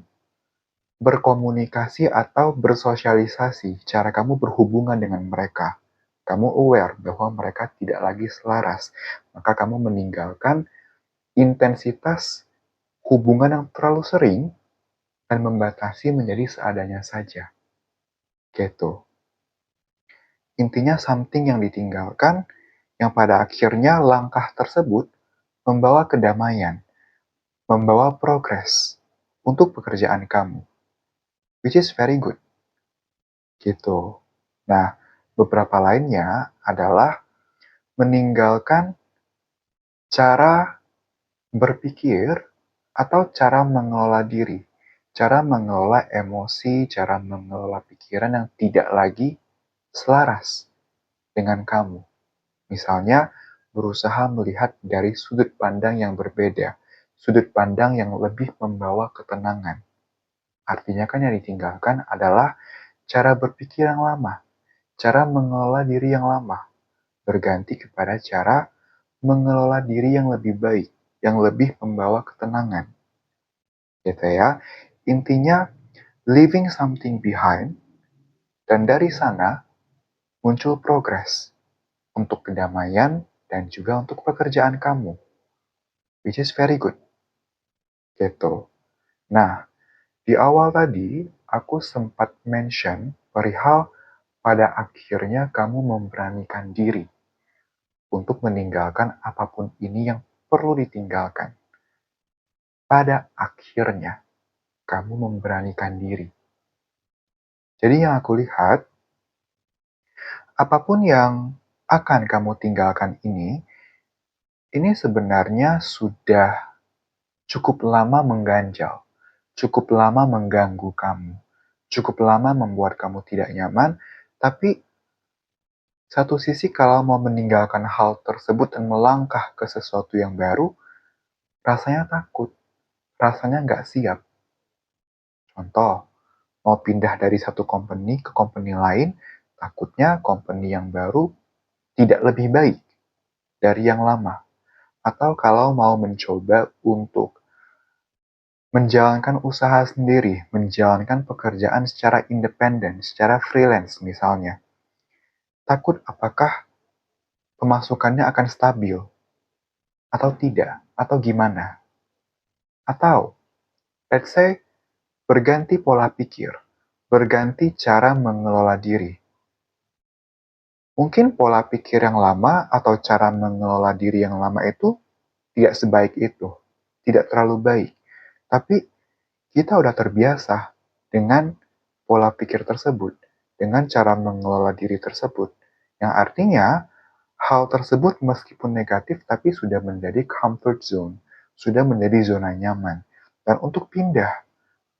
berkomunikasi atau bersosialisasi, cara kamu berhubungan dengan mereka. Kamu aware bahwa mereka tidak lagi selaras, maka kamu meninggalkan intensitas hubungan yang terlalu sering dan membatasi menjadi seadanya saja. Gitu. Intinya something yang ditinggalkan yang pada akhirnya langkah tersebut membawa kedamaian, membawa progres untuk pekerjaan kamu, which is very good. Gitu. Nah, beberapa lainnya adalah meninggalkan cara berpikir atau cara mengelola diri, cara mengelola emosi, cara mengelola pikiran yang tidak lagi selaras dengan kamu. Misalnya, berusaha melihat dari sudut pandang yang berbeda, sudut pandang yang lebih membawa ketenangan. Artinya kan yang ditinggalkan adalah cara berpikir yang lama, cara mengelola diri yang lama, berganti kepada cara mengelola diri yang lebih baik, yang lebih membawa ketenangan. Gitu ya. Intinya, leaving something behind, dan dari sana muncul progres untuk kedamaian dan juga untuk pekerjaan kamu, which is very good. Gitu. Nah, di awal tadi, aku sempat mention perihal pada akhirnya kamu memberanikan diri untuk meninggalkan apapun ini yang perlu ditinggalkan. Pada akhirnya, kamu memberanikan diri. Jadi yang aku lihat, apapun yang akan kamu tinggalkan ini sebenarnya sudah cukup lama mengganjal, cukup lama mengganggu kamu, cukup lama membuat kamu tidak nyaman, tapi satu sisi kalau mau meninggalkan hal tersebut dan melangkah ke sesuatu yang baru, rasanya takut, rasanya nggak siap. Contoh, mau pindah dari satu company ke company lain, takutnya company yang baru tidak lebih baik dari yang lama. Atau kalau mau mencoba untuk menjalankan usaha sendiri, menjalankan pekerjaan secara independen, secara freelance misalnya. Takut apakah pemasukannya akan stabil, atau tidak, atau gimana. Atau, let's say, berganti pola pikir, berganti cara mengelola diri. Mungkin pola pikir yang lama atau cara mengelola diri yang lama itu tidak sebaik itu, tidak terlalu baik. Tapi kita udah terbiasa dengan pola pikir tersebut, dengan cara mengelola diri tersebut. Yang artinya, hal tersebut meskipun negatif tapi sudah menjadi comfort zone, sudah menjadi zona nyaman. Dan untuk pindah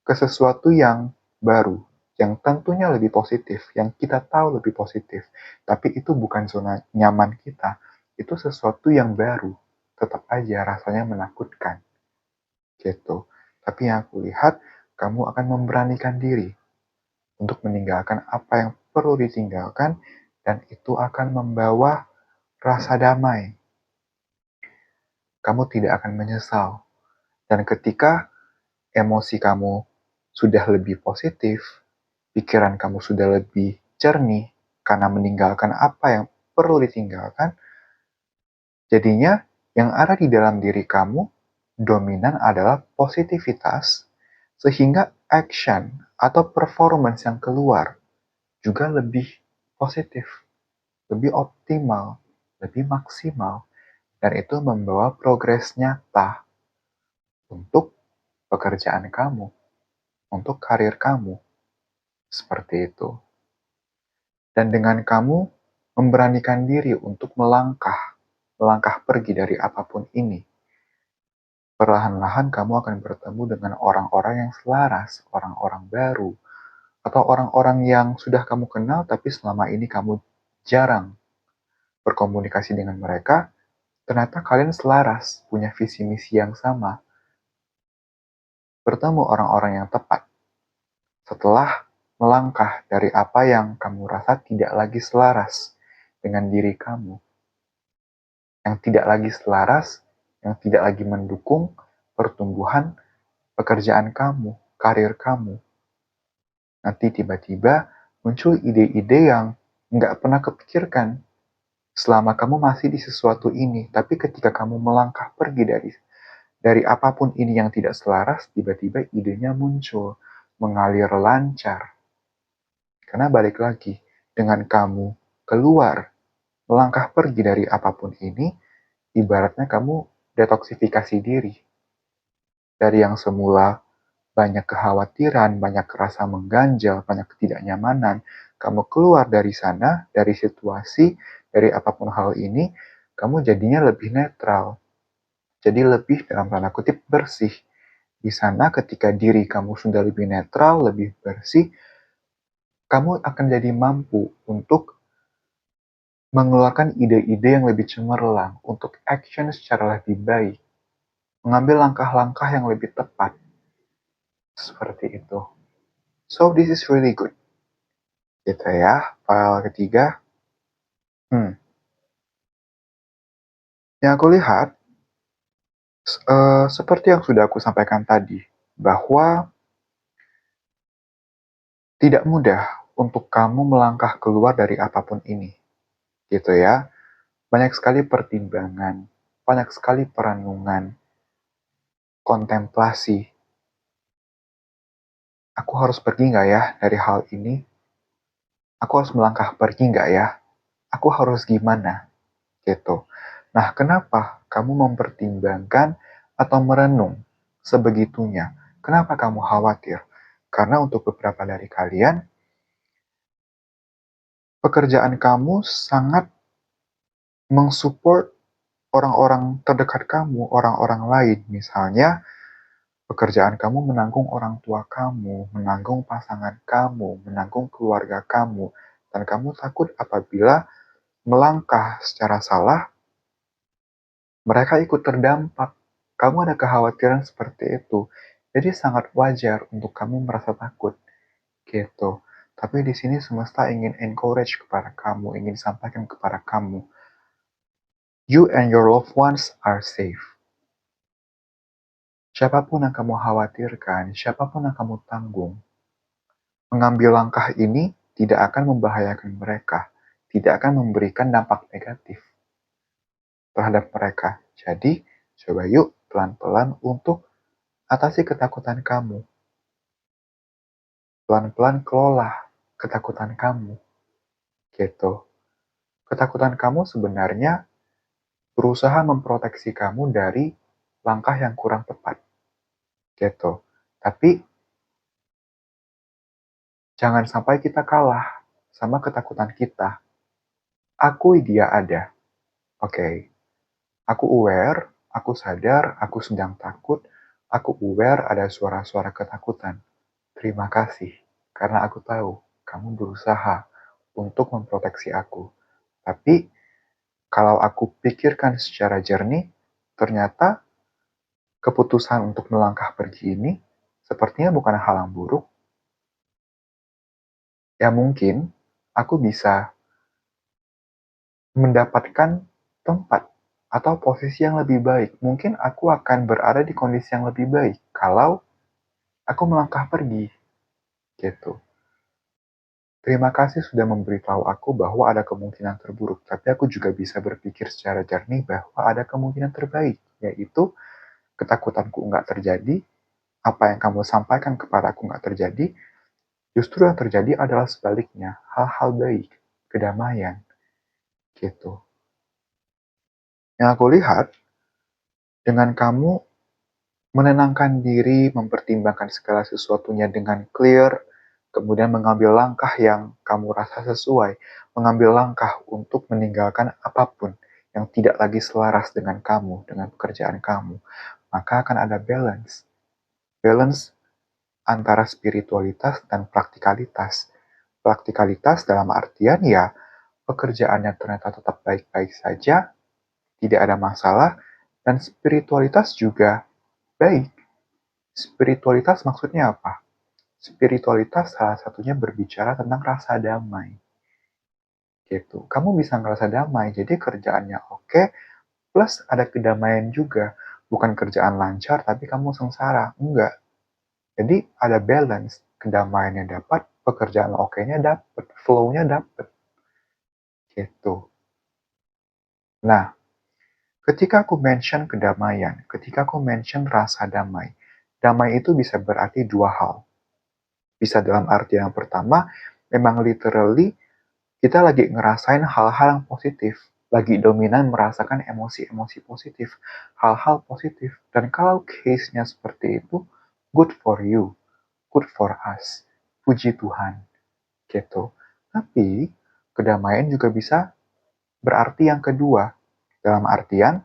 ke sesuatu yang baru, yang tentunya lebih positif, yang kita tahu lebih positif, tapi itu bukan zona nyaman kita, itu sesuatu yang baru, tetap aja rasanya menakutkan. Gitu. Tapi yang aku lihat, kamu akan memberanikan diri untuk meninggalkan apa yang perlu ditinggalkan, dan itu akan membawa rasa damai. Kamu tidak akan menyesal. Dan ketika emosi kamu sudah lebih positif, pikiran kamu sudah lebih jernih karena meninggalkan apa yang perlu ditinggalkan, jadinya yang ada di dalam diri kamu dominan adalah positivitas, sehingga action atau performance yang keluar juga lebih positif, lebih optimal, lebih maksimal, dan itu membawa progres nyata untuk pekerjaan kamu, untuk karir kamu, seperti itu. Dan dengan kamu memberanikan diri untuk melangkah pergi dari apapun ini, perlahan-lahan kamu akan bertemu dengan orang-orang yang selaras, orang-orang baru, atau orang-orang yang sudah kamu kenal tapi selama ini kamu jarang berkomunikasi dengan mereka, ternyata kalian selaras, punya visi misi yang sama. Bertemu orang-orang yang tepat setelah melangkah dari apa yang kamu rasa tidak lagi selaras dengan diri kamu, yang tidak lagi selaras, yang tidak lagi mendukung pertumbuhan pekerjaan kamu, karir kamu. Nanti tiba-tiba muncul ide-ide yang nggak pernah kepikirkan selama kamu masih di sesuatu ini. Tapi ketika kamu melangkah pergi dari apapun ini yang tidak selaras, tiba-tiba idenya muncul, mengalir lancar. Karena balik lagi, dengan kamu keluar, melangkah pergi dari apapun ini, ibaratnya kamu detoksifikasi diri. Dari yang semula banyak kekhawatiran, banyak rasa mengganjal, banyak ketidaknyamanan, kamu keluar dari sana, dari situasi, dari apapun hal ini, kamu jadinya lebih netral. Jadi lebih dalam tanda kutip bersih. Di sana ketika diri kamu sudah lebih netral, lebih bersih, kamu akan jadi mampu untuk mengeluarkan ide-ide yang lebih cemerlang, untuk action secara lebih baik, mengambil langkah-langkah yang lebih tepat. Seperti itu. So, this is really good. Gitu ya, file ketiga. Yang aku lihat, seperti yang sudah aku sampaikan tadi, bahwa tidak mudah untuk kamu melangkah keluar dari apapun ini. Gitu ya. Banyak sekali pertimbangan, banyak sekali perenungan, kontemplasi. Aku harus pergi nggak ya dari hal ini? Aku harus melangkah pergi nggak ya? Aku harus gimana? Gitu. Nah, kenapa kamu mempertimbangkan atau merenung sebegitunya? Kenapa kamu khawatir? Karena untuk beberapa dari kalian, pekerjaan kamu sangat mensupport orang-orang terdekat kamu, orang-orang lain. Misalnya, pekerjaan kamu menanggung orang tua kamu, menanggung pasangan kamu, menanggung keluarga kamu, dan kamu takut apabila melangkah secara salah, mereka ikut terdampak. Kamu ada kekhawatiran seperti itu. Jadi sangat wajar untuk kamu merasa takut. Gitu. Tapi di sini semesta ingin encourage kepada kamu, ingin sampaikan kepada kamu. You and your loved ones are safe. Siapapun yang kamu khawatirkan, siapapun yang kamu tanggung, mengambil langkah ini tidak akan membahayakan mereka, tidak akan memberikan dampak negatif terhadap mereka. Jadi, coba yuk pelan-pelan untuk atasi ketakutan kamu. Pelan-pelan kelola ketakutan kamu. Gitu. Ketakutan kamu sebenarnya berusaha memproteksi kamu dari langkah yang kurang tepat. Gitu. Tapi jangan sampai kita kalah sama ketakutan kita. Aku dia ada. Oke. Aku aware, aku sadar, aku sedang takut, aku aware ada suara-suara ketakutan. Terima kasih, karena aku tahu kamu berusaha untuk memproteksi aku. Tapi, kalau aku pikirkan secara jernih, ternyata keputusan untuk melangkah pergi ini sepertinya bukan hal yang buruk. Ya mungkin aku bisa mendapatkan tempat atau posisi yang lebih baik. Mungkin aku akan berada di kondisi yang lebih baik kalau aku melangkah pergi. Gitu. Terima kasih sudah memberitahu aku bahwa ada kemungkinan terburuk, tapi aku juga bisa berpikir secara jernih bahwa ada kemungkinan terbaik, yaitu ketakutanku nggak terjadi, apa yang kamu sampaikan kepada aku nggak terjadi, justru yang terjadi adalah sebaliknya, hal-hal baik, kedamaian, gitu. Yang aku lihat, dengan kamu menenangkan diri, mempertimbangkan segala sesuatunya dengan clear, kemudian mengambil langkah yang kamu rasa sesuai, mengambil langkah untuk meninggalkan apapun yang tidak lagi selaras dengan kamu, dengan pekerjaan kamu, maka akan ada balance. Balance antara spiritualitas dan praktikalitas. Praktikalitas dalam artian ya, pekerjaannya ternyata tetap baik-baik saja, tidak ada masalah, dan spiritualitas juga baik. Spiritualitas maksudnya apa? spiritualitas salah satunya berbicara tentang rasa damai. Gitu. Kamu bisa ngerasa damai, jadi kerjaannya oke, plus ada kedamaian juga. Bukan kerjaan lancar, tapi kamu sengsara. Enggak. Jadi ada balance. Kedamaiannya dapat, pekerjaan oke-nya dapat, flow-nya dapat. Gitu. Nah, ketika aku mention kedamaian, ketika aku mention rasa damai, damai itu bisa berarti dua hal. Bisa dalam arti yang pertama, memang literally kita lagi ngerasain hal-hal yang positif, lagi dominan merasakan emosi-emosi positif, hal-hal positif. Dan kalau case-nya seperti itu, good for you, good for us, puji Tuhan, gitu. Tapi, kedamaian juga bisa berarti yang kedua, dalam artian,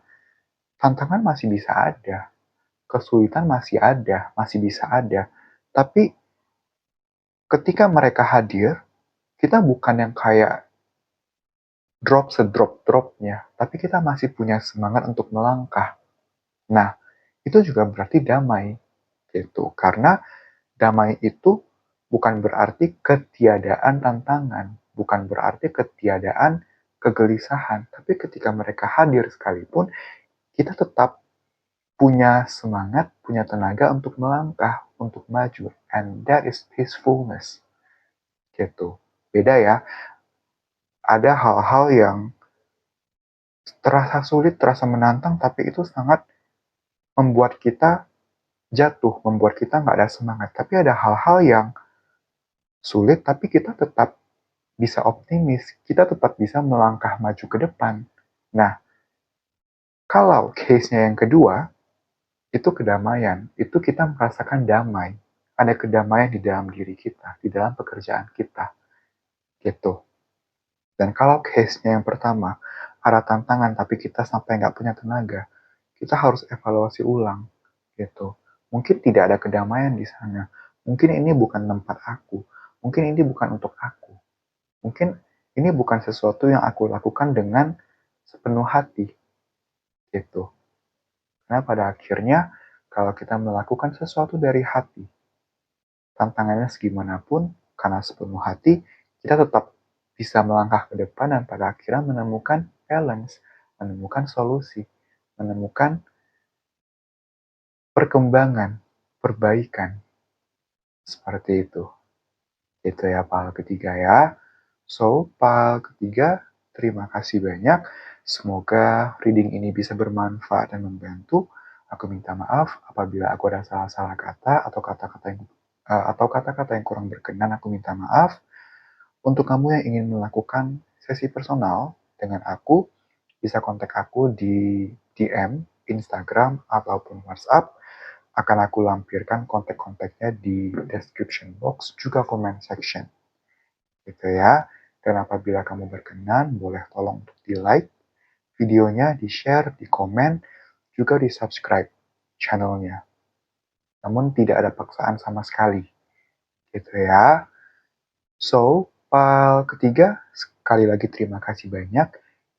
tantangan masih bisa ada, kesulitan masih ada, masih bisa ada. Tapi, ketika mereka hadir, kita bukan yang kayak drop sedrop-dropnya, tapi kita masih punya semangat untuk melangkah. Nah, itu juga berarti damai, gitu. Karena damai itu bukan berarti ketiadaan tantangan, bukan berarti ketiadaan kegelisahan, tapi ketika mereka hadir sekalipun, kita tetap punya semangat, punya tenaga untuk melangkah, untuk maju, and that is peacefulness, gitu. Beda ya, ada hal-hal yang terasa sulit, terasa menantang, tapi itu sangat membuat kita jatuh, membuat kita nggak ada semangat. Tapi ada hal-hal yang sulit, tapi kita tetap bisa optimis, kita tetap bisa melangkah maju ke depan. Nah, kalau case-nya yang kedua, itu kedamaian, itu kita merasakan damai. Ada kedamaian di dalam diri kita, di dalam pekerjaan kita, gitu. Dan kalau case-nya yang pertama, ada tantangan tapi kita sampai nggak punya tenaga, kita harus evaluasi ulang, gitu. Mungkin tidak ada kedamaian di sana. Mungkin ini bukan tempat aku. Mungkin ini bukan untuk aku. Mungkin ini bukan sesuatu yang aku lakukan dengan sepenuh hati, gitu. Karena pada akhirnya, kalau kita melakukan sesuatu dari hati, tantangannya segimanapun, karena sepenuh hati, kita tetap bisa melangkah ke depan dan pada akhirnya menemukan balance, menemukan solusi, menemukan perkembangan, perbaikan. Seperti itu. Itu ya file ketiga ya. So, file ketiga, terima kasih banyak. Semoga reading ini bisa bermanfaat dan membantu. Aku minta maaf apabila aku ada salah-salah kata atau kata-kata yang kurang berkenan, aku minta maaf. Untuk kamu yang ingin melakukan sesi personal dengan aku, bisa kontak aku di DM, Instagram, ataupun WhatsApp. Akan aku lampirkan kontak-kontaknya di description box, juga comment section. Gitu ya. Dan apabila kamu berkenan, boleh tolong untuk di-like videonya, di-share, di-komen, juga di-subscribe channelnya. Namun tidak ada paksaan sama sekali. Gitu ya. So, file ketiga, sekali lagi terima kasih banyak.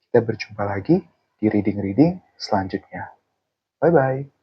Kita berjumpa lagi di reading-reading selanjutnya. Bye-bye.